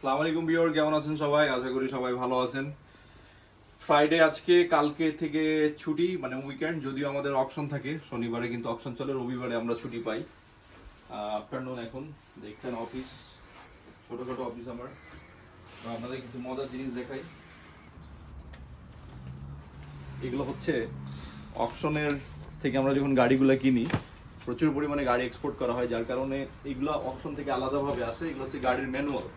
আসসালামু আলাইকুম ভিউয়ার, কেমন আছেন সবাই? আশা করি সবাই ভালো আছেন। ফ্রাইডে আজকে, কালকে থেকে ছুটি, মানে উইকেন্ড। যদিও আমাদের অকশন থাকে, শনিবারে কিন্তু অকশন চলে, রবিবারে আমরা ছুটি পাই। আফটারনুন এখন দেখছেন অফিস, ছোটখাটো অফিস আমার। তো আপনাদের কিছু মজার জিনিস দেখাই। এগুলো হচ্ছে অকশনের থেকে আমরা যখন গাড়িগুলো কিনি, প্রচুর পরিমাণে গাড়ি এক্সপোর্ট করা হয়, যার কারণে এগুলো অকশন থেকে আলাদাভাবে আসে। এগুলো হচ্ছে গাড়ির ম্যানুয়াল।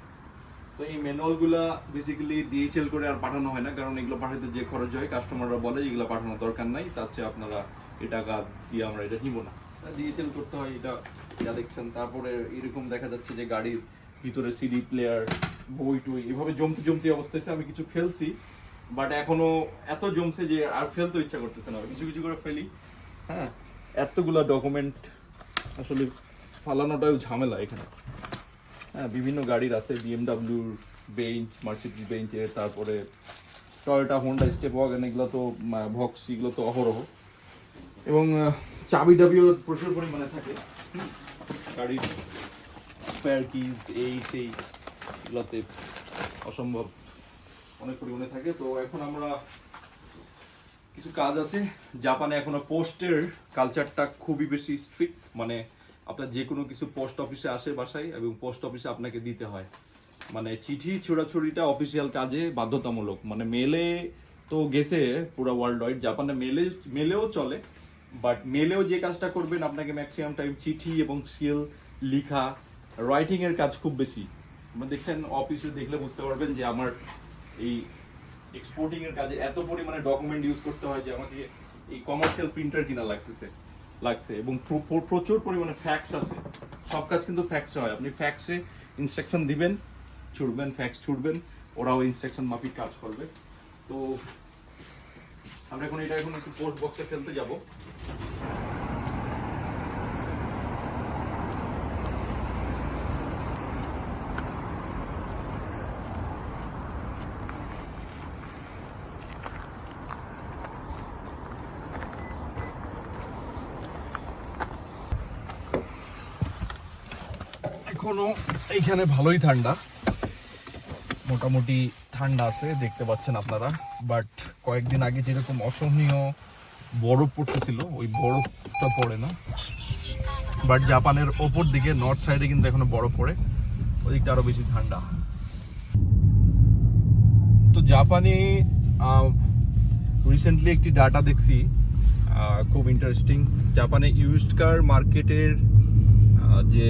তো এই ম্যানুয়ালগুলা বেসিক্যালি ডিএইচএল করে আর পাঠানো হয় না, কারণ এগুলো পাঠাতে যে খরচ হয় কাস্টমাররা বলে এগুলো পাঠানোর দরকার নাই, তার চেয়ে আপনারা এই টাকা দিয়ে আমরা এটা নিব না, ডিএইচএল করতে হয়। এটা যা দেখছেন। তারপরে এরকম দেখা যাচ্ছে যে গাড়ির ভিতরে সিডি প্লেয়ার, বই টই এভাবে জমতে জমতে অবস্থায় আমি কিছু ফেলছি, বাট এখনো এত জমছে যে আর ফেলতে ইচ্ছা করতেছে না, কিছু কিছু করে ফেলি। হ্যাঁ, এতগুলা ডকুমেন্ট আসলে ফালানোটাও ঝামেলা এখানে। হ্যাঁ, বিভিন্ন গাড়ির আছে, বিএমডাব্লিউর বেঞ্চ, মার্সিডিজ বেঞ্চের, তারপরে টয়োটা, হোন্ডা, স্টেপ ওয়াগন, এগুলো তো ভক্স, এগুলো তো অহরহ। এবং চাবি ডাবিও প্রচুর পরিমাণে থাকে গাড়ির, স্পেয়ার কিজ, এই সেই এগুলোতে অসম্ভব অনেক পরিমাণে থাকে। তো এখন আমরা কিছু কাজ আছে। জাপানে এখনো পোস্টের কালচারটা খুবই বেশি স্ট্রিক্ট, মানে আপনার যে কোনো কিছু পোস্ট অফিসে আসে বাসায়, এবং পোস্ট অফিসে আপনাকে দিতে হয়। মানে চিঠি ছোড়াছুড়িটা অফিসিয়াল কাজে বাধ্যতামূলক। মানে মেলে তো গেছে পুরো ওয়ার্ল্ড ওয়াইড, জাপানে মেলেও চলে, বাট মেলেও যে কাজটা করবেন আপনাকে ম্যাক্সিমাম টাইম চিঠি এবং সিল লিখা, রাইটিং এর কাজ খুব বেশি। মানে দেখছেন অফিসে দেখলে বুঝতে পারবেন যে আমার এই এক্সপোর্টিং এর কাজে এত পরিমাণে ডকুমেন্ট ইউজ করতে হয় যে আমাকে এই কমার্শিয়াল প্রিন্টার কিনা লাগছে, এবং প্রচুর পরিমাণে ফ্যাক্স আছে। সব কাজ কিন্তু ফ্যাক্সে হয়। আপনি ফ্যাক্সে ইনস্ট্রাকশন দিবেন, ছুড়বেন, ফ্যাক্স ছুড়বেন, ওরাও ইনস্ট্রাকশন মাফিক কাজ করবে। তো আমরা এখন একটু পোস্ট বক্সে ফেলতে যাব। এখনো এইখানে ভালোই ঠান্ডা, মোটামুটি ঠান্ডা আছে, দেখতে পাচ্ছেন আপনারা। বাট কয়েকদিন আগে যেরকম অসহনীয় বরফ পড়তেছিল, ওই বরফটা পড়ে না। বাট জাপানের ওপর দিকে, নর্থ সাইডে কিন্তু এখনো বরফ পড়ে, ওদিকটা আরো বেশি ঠান্ডা। তো জাপানে রিসেন্টলি একটি ডাটা দেখছি, খুব ইন্টারেস্টিং। জাপানে ইউজড কার মার্কেটের যে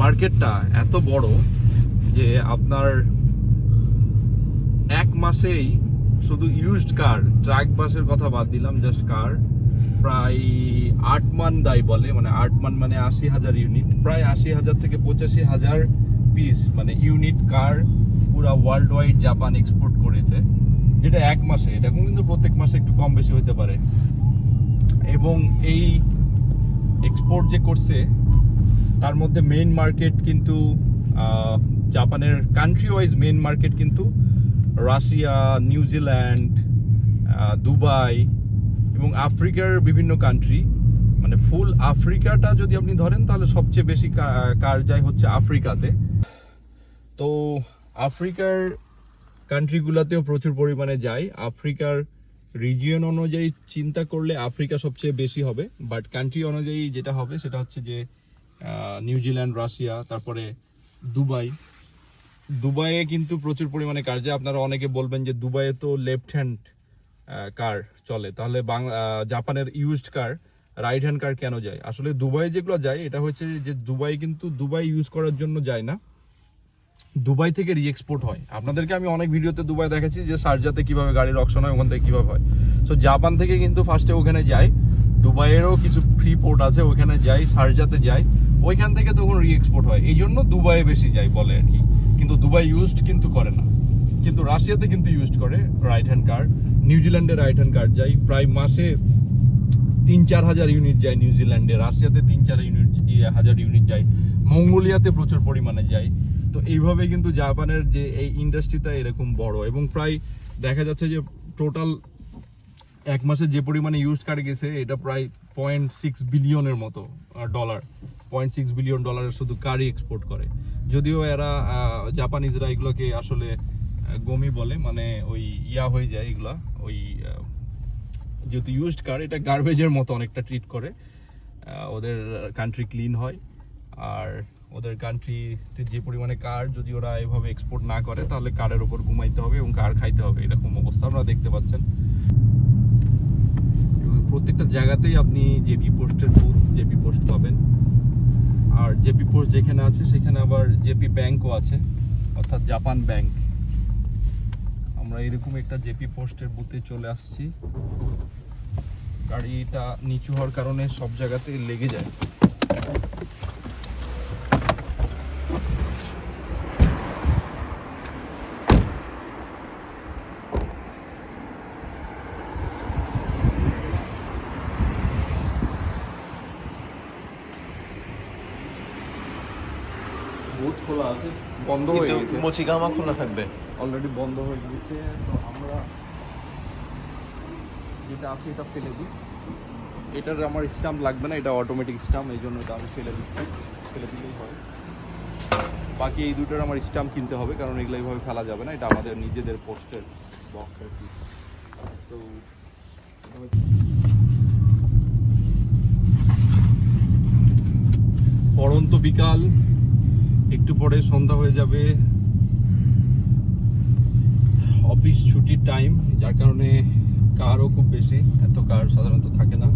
মার্কেটটা এত বড় যে আপনার এক মাসেই শুধু ইউজড কার, ট্রাক বাসের কথা বাদ দিলাম, জাস্ট কার প্রায় 8 মান দায় বলে, মানে 8 মান মানে 80,000 ইউনিট, প্রায় 80,000 থেকে 85,000 পিস মানে ইউনিট কার পুরা ওয়ার্ল্ড ওয়াইড জাপান এক্সপোর্ট করেছে, যেটা এক মাসে। এটা কিন্তু প্রত্যেক মাসে একটু কম বেশি হতে পারে। এবং এই এক্সপোর্ট যে করছে তার মধ্যে মেইন মার্কেট কিন্তু জাপানের কান্ট্রি ওয়াইজ মেইন মার্কেট কিন্তু রাশিয়া, নিউজিল্যান্ড, দুবাই এবং আফ্রিকার বিভিন্ন কান্ট্রি। মানে ফুল আফ্রিকাটা যদি আপনি ধরেন তাহলে সবচেয়ে বেশি কার যায় হচ্ছে আফ্রিকাতে। তো আফ্রিকার কান্ট্রিগুলোতেও প্রচুর পরিমাণে যায়। আফ্রিকার রিজিয়ন অনুযায়ী চিন্তা করলে আফ্রিকা সবচেয়ে বেশি হবে, বাট কান্ট্রি অনুযায়ী যেটা হবে সেটা হচ্ছে যে নিউজিল্যান্ড, রাশিয়া, তারপরে দুবাইয়ে কিন্তু প্রচুর পরিমাণে কার যায়। আপনারা অনেকে বলবেন যে দুবাইয়ে তো লেফট হ্যান্ড কার চলে, তাহলে জাপানের ইউজড কার রাইট হ্যান্ড কার কেন যায়? আসলে দুবাই যেগুলো যায় এটা হচ্ছে যে দুবাই কিন্তু দুবাই ইউজ করার জন্য যায় না, দুবাই থেকে রিএক্সপোর্ট হয়। আপনাদেরকে আমি অনেক ভিডিওতে দুবাই দেখাচ্ছি যে শারজাতে কিভাবে গাড়ির অকশন হয়, ওখান থেকে কিভাবে হয়। সো জাপান থেকে কিন্তু ফার্স্টে ওখানে যায়, দুবাইয়েরও কিছু ফ্রি পোর্ট আছে, ওখানে যায়, শারজাতে যায়, ওইখান থেকে তখন রিএক্সপোর্ট হয়। এই জন্য দুবাইয়ে বেশি যায় বলে আর কি। কিন্তু দুবাই ইউজড কিন্তু করে না। কিন্তু রাশিয়াতে কিন্তু ইউজড করে রাইট হ্যান্ড কার, নিউজিল্যান্ডে রাইট হ্যান্ড কার যায় প্রায় মাসে 3-4 হাজার ইউনিট যায় নিউজিল্যান্ডে, রাশিয়াতে 3-4 হাজার ইউনিট যায়, মঙ্গোলিয়াতে প্রচুর পরিমাণে যায়। তো এইভাবে কিন্তু জাপানের যে এই ইন্ডাস্ট্রিটা এরকম বড়, এবং প্রায় দেখা যাচ্ছে যে টোটাল এক মাসে যে পরিমাণে ইউজ কার গেছে এটা প্রায় 0.6 বিলিয়নের মতো ডলার। $0.6 বিলিয়ন শুধু কারই এক্সপোর্ট করে। যদিও এরা জাপানিজরা এগুলোকে আসলে গমি বলে, মানে ওই হয়ে যায় এগুলা, ওই যেহেতু ইউজড কার, এটা গার্বেজের মতো অনেকটা ট্রিট করে। ওদের কান্ট্রি ক্লিন হয়, আর ওদের কান্ট্রিতে যে পরিমাণে কার যদি ওরা এভাবে এক্সপোর্ট না করে তাহলে কারের ওপর ঘুমাইতে হবে এবং কার খাইতে হবে, এরকম অবস্থা আপনারা দেখতে পাচ্ছেন। প্রত্যেকটা জায়গাতেই আপনি জেপি পোস্টের বুথ, জেপি পোস্ট পাবেন। আর জেপি পোস্ট যেখানে আছে সেখানে আবার জেপি ব্যাংকও আছে, অর্থাৎ জাপান ব্যাংক। আমরা এরকম একটা জেপি পোস্টের বুথে চলে আসছি। গাড়িটা নিচু হওয়ার কারণে সব জায়গাতেই লেগে যায়। বুথ খোলা আছে, বন্ধ হয়ে গেছে। মোচিগামা খোলা থাকবে, অলরেডি বন্ধ হয়ে গেছে। তো আমরা যেটা আছে এটা ফেলে দিই। এটার আমার স্টাম্প লাগবে না, এটা অটোমেটিক স্টাম্প, এই জন্য এটা আমি ফেলে দিচ্ছি, ফেলে দিলেই হয়। বাকি এই দুটোর আমার স্টাম্প কিনতে হবে, কারণ এগুলো এইভাবে ফেলা যাবে না, এটা আমাদের নিজেদের পোস্টের বক্স আর কি। তো পড়ন্ত বিকাল, একটু পরে সন্ধ্যা হয়ে যাবে, অফিস ছুটির টাইম, যার কারণে কারও খুব বেশি, এত কার সাধারণত থাকে না।